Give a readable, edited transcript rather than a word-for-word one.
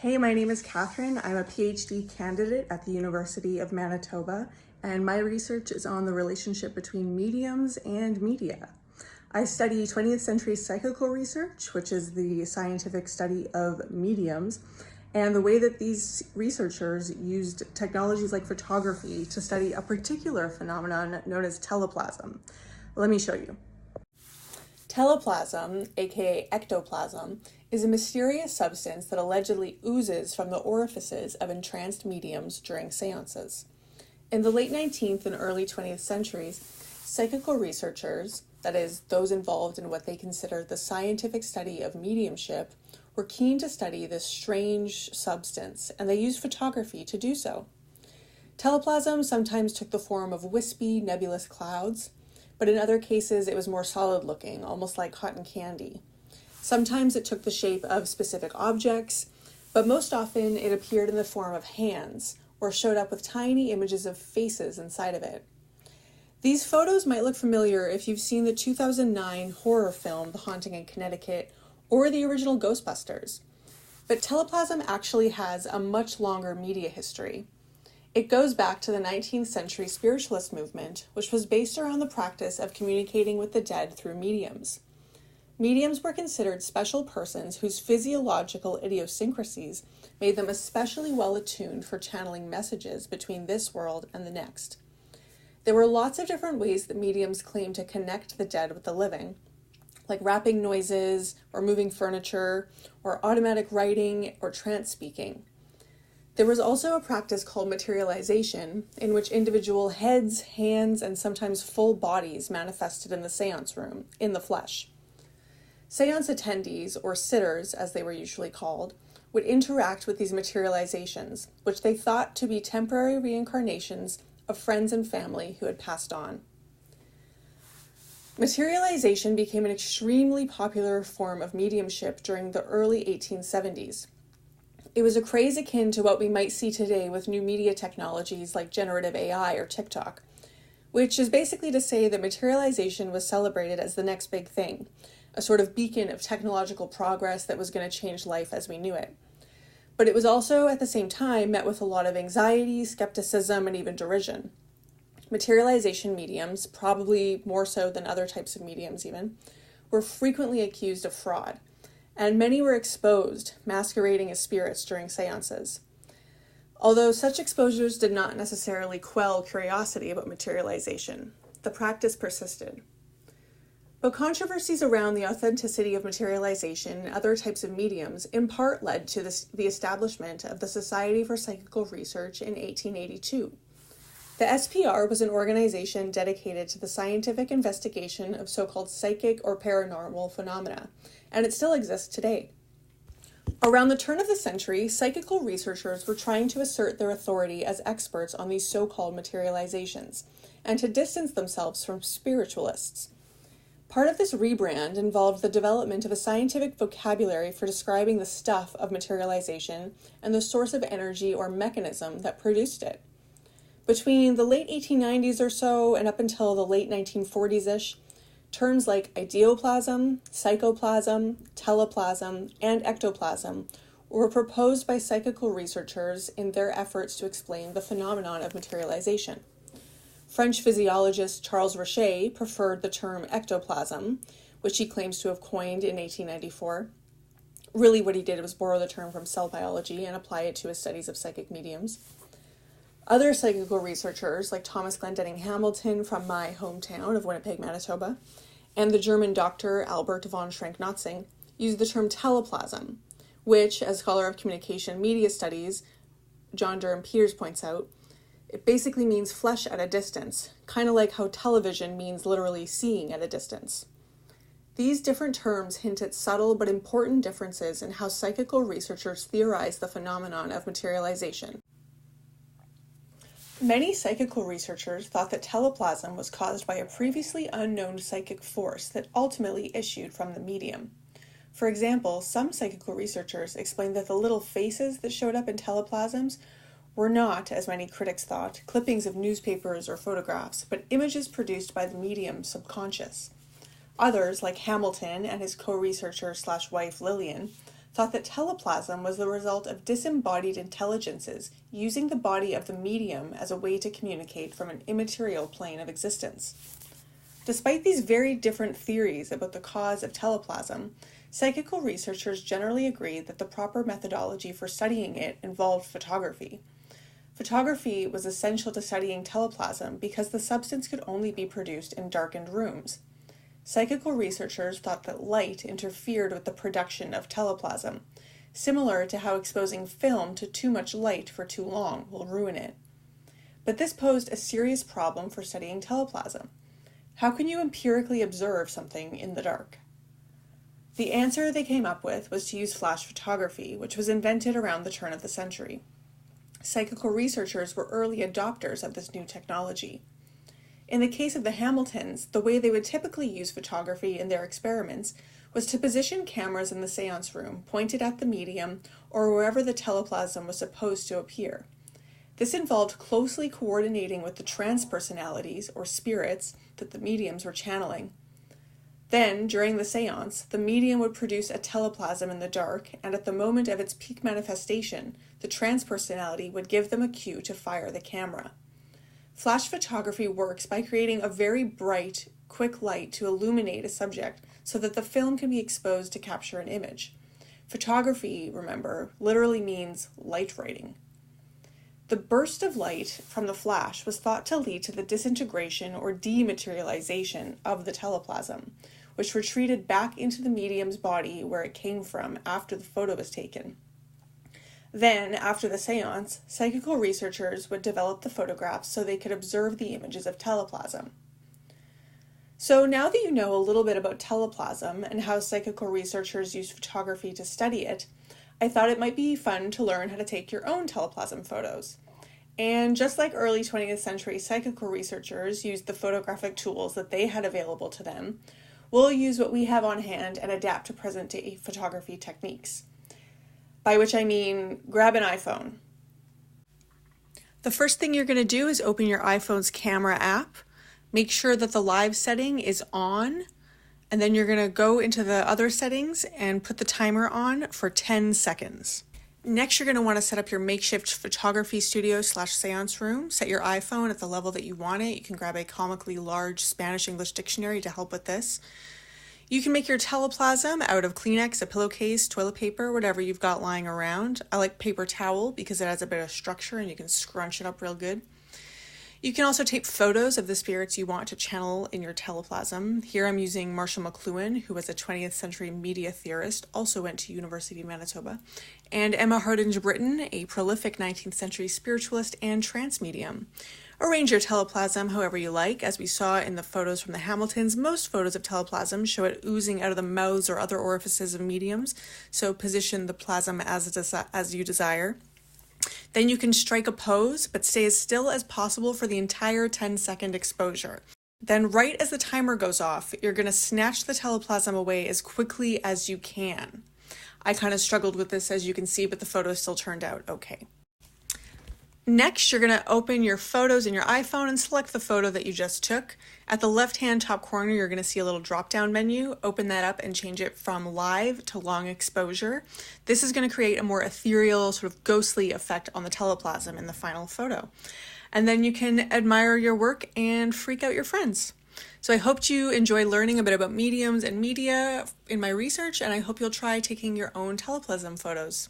Hey, my name is Catherine. I'm a PhD candidate at the University of Manitoba, and my research is on the relationship between mediums and media. I study 20th century psychical research, which is the scientific study of mediums, and the way that these researchers used technologies like photography to study a particular phenomenon known as teleplasm. Let me show you. Teleplasm, aka ectoplasm, is a mysterious substance that allegedly oozes from the orifices of entranced mediums during seances. In the late 19th and early 20th centuries, psychical researchers, that is, those involved in what they considered the scientific study of mediumship, were keen to study this strange substance, and they used photography to do so. Teleplasm sometimes took the form of wispy, nebulous clouds, but in other cases it was more solid-looking, almost like cotton candy. Sometimes it took the shape of specific objects, but most often it appeared in the form of hands, or showed up with tiny images of faces inside of it. These photos might look familiar if you've seen the 2009 horror film The Haunting in Connecticut or the original Ghostbusters. But teleplasm actually has a much longer media history. It goes back to the 19th century spiritualist movement, which was based around the practice of communicating with the dead through mediums. Mediums were considered special persons whose physiological idiosyncrasies made them especially well attuned for channeling messages between this world and the next. There were lots of different ways that mediums claimed to connect the dead with the living, like rapping noises, or moving furniture, or automatic writing, or trance speaking. There was also a practice called materialization, in which individual heads, hands, and sometimes full bodies manifested in the seance room, in the flesh. Seance attendees, or sitters as they were usually called, would interact with these materializations, which they thought to be temporary reincarnations of friends and family who had passed on. Materialization became an extremely popular form of mediumship during the early 1870s. It was a craze akin to what we might see today with new media technologies like generative AI or TikTok, which is basically to say that materialization was celebrated as the next big thing, a sort of beacon of technological progress that was going to change life as we knew it. But it was also, at the same time, met with a lot of anxiety, skepticism, and even derision. Materialization mediums, probably more so than other types of mediums even, were frequently accused of fraud, and many were exposed, masquerading as spirits during seances. Although such exposures did not necessarily quell curiosity about materialization, the practice persisted. But controversies around the authenticity of materialization and other types of mediums in part led to the establishment of the Society for Psychical Research in 1882. The SPR was an organization dedicated to the scientific investigation of so-called psychic or paranormal phenomena, and it still exists today. Around the turn of the century, psychical researchers were trying to assert their authority as experts on these so-called materializations, and to distance themselves from spiritualists. Part of this rebrand involved the development of a scientific vocabulary for describing the stuff of materialization and the source of energy or mechanism that produced it. Between the late 1890s or so and up until the late 1940s-ish, terms like ideoplasm, psychoplasm, teleplasm, and ectoplasm were proposed by psychical researchers in their efforts to explain the phenomenon of materialization. French physiologist Charles Richet preferred the term ectoplasm, which he claims to have coined in 1894. Really what he did was borrow the term from cell biology and apply it to his studies of psychic mediums. Other psychical researchers, like Thomas Glendenning Hamilton from my hometown of Winnipeg, Manitoba, and the German doctor Albert von Schrenck-Notzing, used the term teleplasm, which, as scholar of communication media studies John Durham Peters points out, it basically means flesh at a distance, kind of like how television means literally seeing at a distance. These different terms hint at subtle but important differences in how psychical researchers theorize the phenomenon of materialization. Many psychical researchers thought that teleplasm was caused by a previously unknown psychic force that ultimately issued from the medium. For example, some psychical researchers explained that the little faces that showed up in teleplasms were not, as many critics thought, clippings of newspapers or photographs, but images produced by the medium's subconscious. Others, like Hamilton and his co-researcher/wife Lillian, thought that teleplasm was the result of disembodied intelligences using the body of the medium as a way to communicate from an immaterial plane of existence. Despite these very different theories about the cause of teleplasm, psychical researchers generally agreed that the proper methodology for studying it involved photography. Photography was essential to studying teleplasm because the substance could only be produced in darkened rooms. Psychical researchers thought that light interfered with the production of teleplasm, similar to how exposing film to too much light for too long will ruin it. But this posed a serious problem for studying teleplasm. How can you empirically observe something in the dark? The answer they came up with was to use flash photography, which was invented around the turn of the century. Psychical researchers were early adopters of this new technology. In the case of the Hamiltons, the way they would typically use photography in their experiments was to position cameras in the seance room, pointed at the medium or wherever the teleplasm was supposed to appear. This involved closely coordinating with the transpersonalities, or spirits, that the mediums were channeling. Then, during the seance, the medium would produce a teleplasm in the dark, and at the moment of its peak manifestation, the transpersonality would give them a cue to fire the camera. Flash photography works by creating a very bright, quick light to illuminate a subject so that the film can be exposed to capture an image. Photography, remember, literally means light writing. The burst of light from the flash was thought to lead to the disintegration or dematerialization of the teleplasm, which retreated back into the medium's body where it came from after the photo was taken. Then, after the seance, psychical researchers would develop the photographs so they could observe the images of teleplasm. So now that you know a little bit about teleplasm and how psychical researchers use photography to study it, I thought it might be fun to learn how to take your own teleplasm photos. And just like early 20th century psychical researchers used the photographic tools that they had available to them, we'll use what we have on hand and adapt to present-day photography techniques. By which I mean, grab an iPhone. The first thing you're going to do is open your iPhone's camera app, make sure that the live setting is on, and then you're going to go into the other settings and put the timer on for 10 seconds. Next, you're going to want to set up your makeshift photography studio / seance room. Set your iPhone at the level that you want it. You can grab a comically large Spanish-English dictionary to help with this. You can make your teleplasm out of Kleenex, a pillowcase, toilet paper, whatever you've got lying around. I like paper towel because it has a bit of structure and you can scrunch it up real good. You can also take photos of the spirits you want to channel in your teleplasm. Here I'm using Marshall McLuhan, who was a 20th century media theorist, also went to University of Manitoba, and Emma Hardinge Britten, a prolific 19th century spiritualist and trance medium. Arrange your teleplasm however you like. As we saw in the photos from the Hamiltons, most photos of teleplasm show it oozing out of the mouths or other orifices of mediums, so position the plasm as you desire. Then you can strike a pose, but stay as still as possible for the entire 10-second exposure. Then right as the timer goes off, you're going to snatch the teleplasm away as quickly as you can. I kind of struggled with this, as you can see, but the photo still turned out okay. Next, you're going to open your photos in your iPhone and select the photo that you just took. At the left-hand top corner, you're going to see a little drop-down menu. Open that up and change it from live to long exposure. This is going to create a more ethereal, sort of ghostly effect on the teleplasm in the final photo. And then you can admire your work and freak out your friends. So I hope you enjoy learning a bit about mediums and media in my research, and I hope you'll try taking your own teleplasm photos.